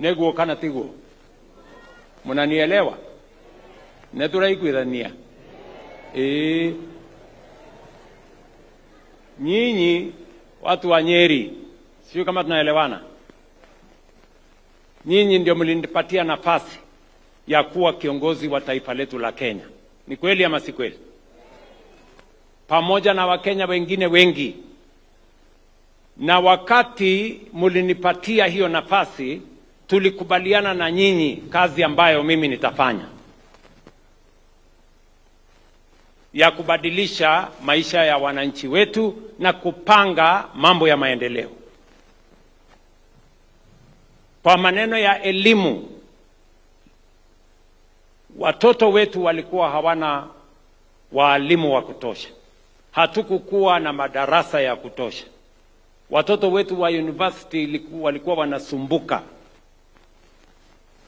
Neguo kana tiguo? Mnanielewa? Neturaiguithania. Nyinyi watu wa Nyeri, sio kama tunaelewana? Nyinyi ndio mlinipatia nafasi ya kuwa kiongozi wa taifa letu la Kenya. Ni kweli ama si kweli? Pamoja na Wakenya wengine wengi. Na wakati mlinipatia hiyo nafasi, tulikubaliana na nyinyi kazi ambayo mimi nitafanya ya kubadilisha maisha ya wananchi wetu na kupanga mambo ya maendeleo. Kwa maneno ya elimu, watoto wetu walikuwa hawana walimu wa kutosha. Hatukukuwa na madarasa ya kutosha. Watoto wetu wa university walikuwa wanasumbuka.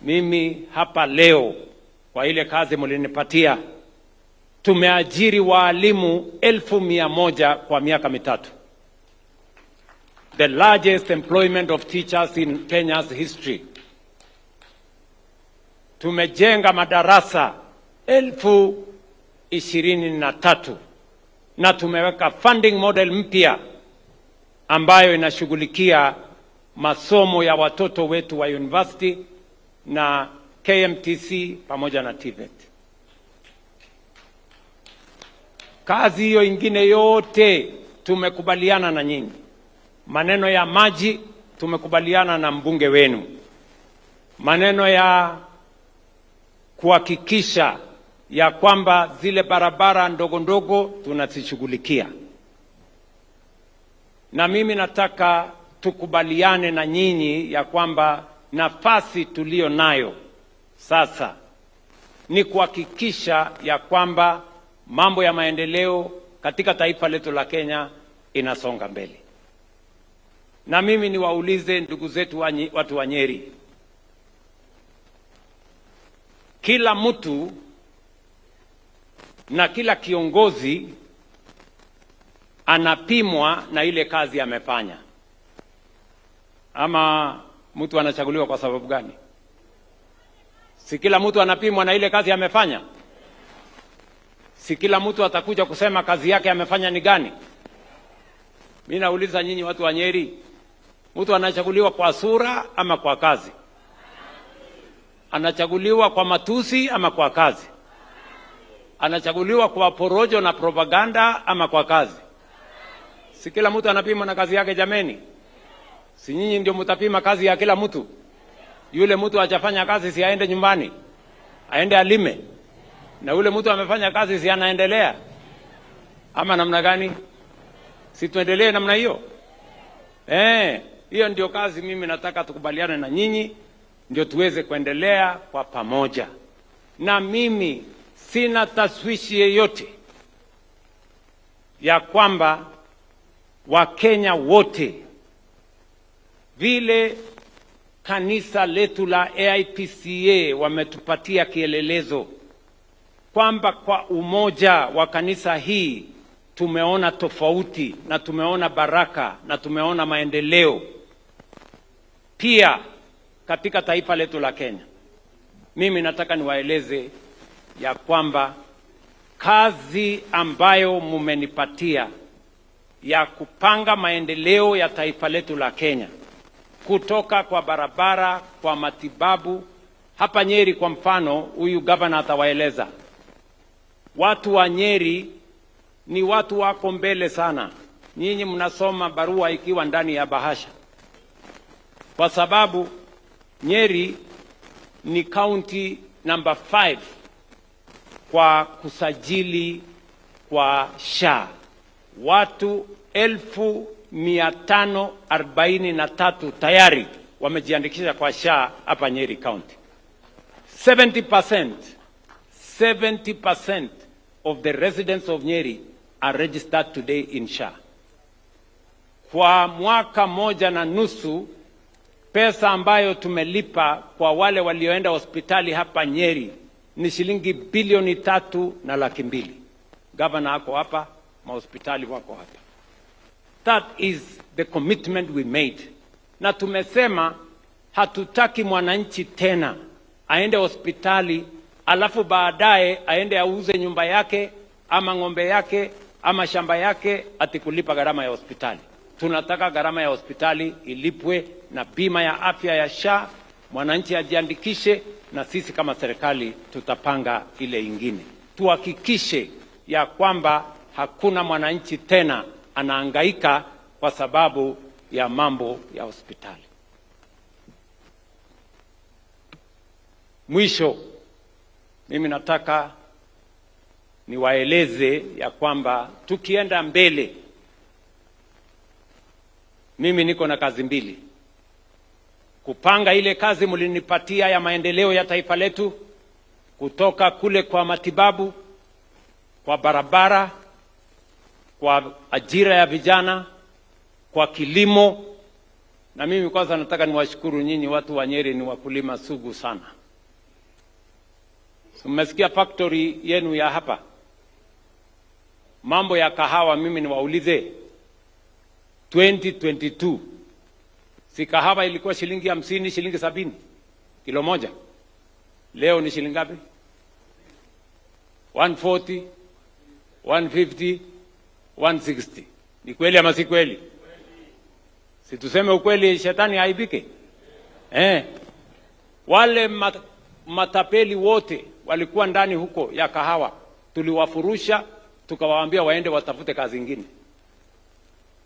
Mimi hapa leo kwa ile kazi mlinipatia, tumeajiri walimu 1,100 kwa miaka mitatu. The largest employment of teachers in Kenya's history. Tumejenga madarasa 23,000 na tumeweka funding model mpya ambayo inashughulikia masomo ya watoto wetu wa university na KMTC pamoja na TVET. Kazi hiyo ingine yote tumekubaliana na nyinyi. Maneno ya maji tumekubaliana na mbunge wenu. Maneno ya kuhakikisha ya kwamba zile barabara ndogo ndogo tunazishughulikia. Na mimi nataka tukubaliane na nyinyi ya kwamba nafasi tulio nayo sasa ni kuhakikisha ya kwamba mambo ya maendeleo katika taifa letu la Kenya inasonga mbele. Na mimi niwaulize ndugu zetu watu wa Nyeri, kila mtu na kila kiongozi anapimwa na ile kazi amefanya. Ama mtu anachaguliwa kwa sababu gani? Si kila mtu anapimwa na ile kazi amefanya? Si kila mtu atakuja kusema kazi yake amefanya ni gani? Mimi nauliza nyinyi watu wa Nyeri, mtu anachaguliwa kwa sura ama kwa kazi? Anachaguliwa kwa matusi ama kwa kazi? Anachaguliwa kwa porojo na propaganda ama kwa kazi? Si kila mtu anapimwa na kazi yake jameni? Si nyinyi ndio mtapima kazi ya kila mtu? Yule mtu hajafanya kazi si aende nyumbani, aende alime. Na yule mtu amefanya kazi si anaendelea? Ama namna gani? Si tuendelee namna hiyo? Hiyo ndio kazi mimi nataka tukubaliane na nyinyi, ndio tuweze kuendelea kwa pamoja. Na mimi sina taswishi yeyote ya kwamba Wakenya wote, vile kanisa letu la AIPCA wametupatia kielelezo kwamba kwa umoja wa kanisa hii tumeona tofauti na tumeona baraka na tumeona maendeleo pia katika taifa letu la Kenya. Mimi nataka niwaeleze ya kwamba kazi ambayo mumenipatia ya kupanga maendeleo ya taifa letu la Kenya, kutoka kwa barabara, kwa matibabu. Hapa Nyeri kwa mfano, huyu gavana atawaeleza, watu wa Nyeri ni watu wako mbele sana. Nyinyi mnasoma barua ikiwa ndani ya bahasha, kwa sababu Nyeri ni county number 5 kwa kusajili kwa SHA. Watu 1,543 tayari wamejiandikisha kwa SHA hapa Nyeri County. 70% of the residents of Nyeri are registered today in SHA. Kwa mwaka 1.5 pesa ambayo tumelipa kwa wale walioenda hospitali hapa Nyeri ni shilingi bilioni 3.2. Gavana ako hapa, mahospitali wako hapa. That is the commitment we made. Na tumesema Hatutaki mwananchi tena aende hospitali alafu baadaye aende auze nyumba yake ama ng'ombe yake ama shamba yake ati kulipa gharama ya hospitali. Tunataka gharama ya hospitali ilipwe na bima ya afya ya SHA, mwananchi ajiandikishe, na sisi kama serikali tutapanga ile ingine. Tuhakikishe ya kwamba hakuna mwananchi tena anahangaika kwa sababu ya mambo ya hospitali. Mwisho, mimi nataka niwaeleze ya kwamba tukienda mbele, mimi niko na kazi mbili: kupanga ile kazi mlinipatia ya maendeleo ya taifa letu, kutoka kule kwa matibabu, kwa barabara, kwa ajira ya vijana, kwa kilimo. Na mimi kwanza nataka niwashukuru nyinyi watu wa Nyeri, ni wakulima sugu sana. Mmesikia factory yenu ya hapa, mambo ya kahawa. Mimi niwaulize, 2022 si kahawa ilikuwa shilingi 50, shilingi 70 kilo moja? Leo ni shilingi ngapi? 140, 150, 160. Ni kweli ama si kweli? Si tuseme ukweli, shetani aibike. Wale matapeli wote walikuwa ndani huko ya kahawa, tuliwafurusha tukawaambia waende watafute kazi nyingine.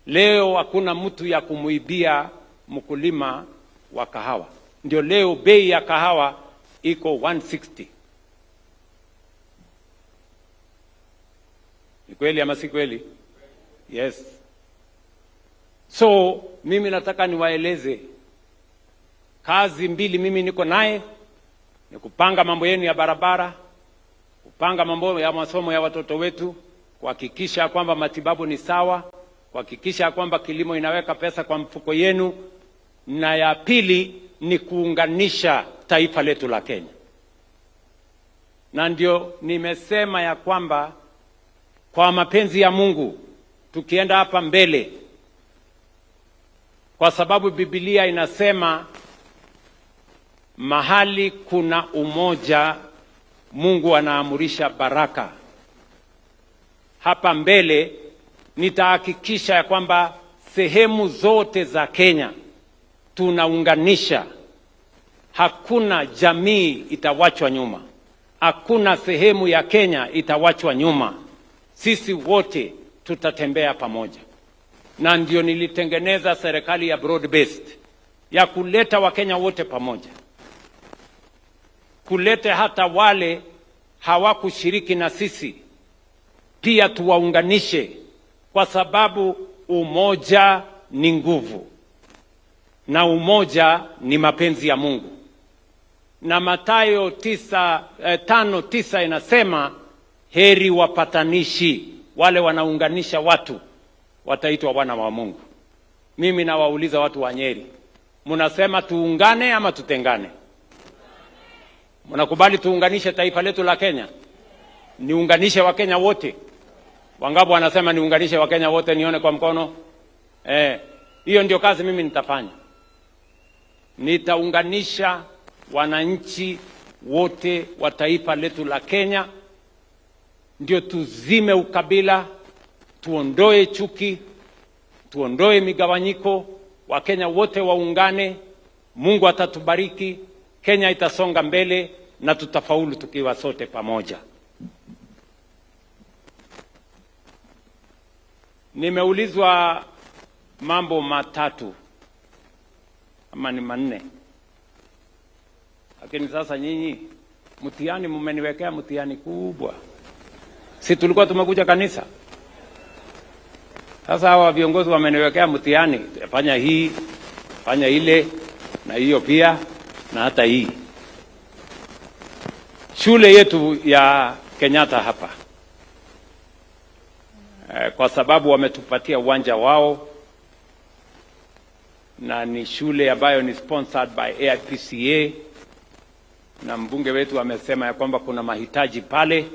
Leo hakuna mtu ya kumuibia mkulima wa kahawa. Ndio leo bei ya kahawa iko 160. Ni kweli ama si kweli? Yes. So mimi nataka niwaeleze kazi mbili mimi niko naye, ni kupanga mambo yenu ya barabara, kupanga mambo ya masomo ya watoto wetu, kuhakikisha kwamba matibabu ni sawa, kuhakikisha kwamba kilimo inaweka pesa kwa mfuko yenu, na ya pili ni kuunganisha taifa letu la Kenya. Na ndio nimesema ya kwamba kwa mapenzi ya Mungu tukienda hapa mbele, kwa sababu Biblia inasema mahali kuna umoja Mungu anaamurisha baraka. Hapa mbele nitahakikisha ya kwamba sehemu zote za Kenya tunaunganisha. Hakuna jamii itawachwa nyuma, hakuna sehemu ya Kenya itawachwa nyuma. Sisi wote tutatembea pamoja, na ndio nilitengeneza serikali ya broad based ya kuleta Wakenya wote pamoja, kuleta hata wale hawakushiriki na sisi pia tuwaunganishe, kwa sababu umoja ni nguvu na umoja ni mapenzi ya Mungu. Na Mathayo 5:9 inasema heri wapatanishi, wale wanaunganisha watu wataitwa wana wa Mungu. Mimi nawauliza watu wa Nyeri, mnasema tuungane ama tutengane? Mnakubali tuunganishe taifa letu la Kenya? Niunganishe Wakenya wote? Wangapi wanasema niunganishe Wakenya wote? Nione kwa mkono. Hiyo ndio kazi mimi nitafanya. Nitaunganisha wananchi wote wa taifa letu la Kenya, ndio tuzime ukabila, tuondoe chuki, tuondoe migawanyiko, Wakenya wote waungane. Mungu atatubariki, Kenya itasonga mbele na tutafaulu tukiwa sote pamoja. Nimeulizwa mambo matatu ama ni manne, lakini sasa nyinyi mtihani mmeniwekea mtihani kubwa. Si tulikuwa tumekuja kanisa? Sasa hawa viongozi wameniwekea mtihani, fanya hii, fanya ile, na hiyo pia, na hata hii. Shule yetu ya Kenyatta hapa, kwa sababu wametupatia uwanja wao, na ni shule ambayo ni sponsored by AIPCA, na mbunge wetu amesema ya kwamba kuna mahitaji pale.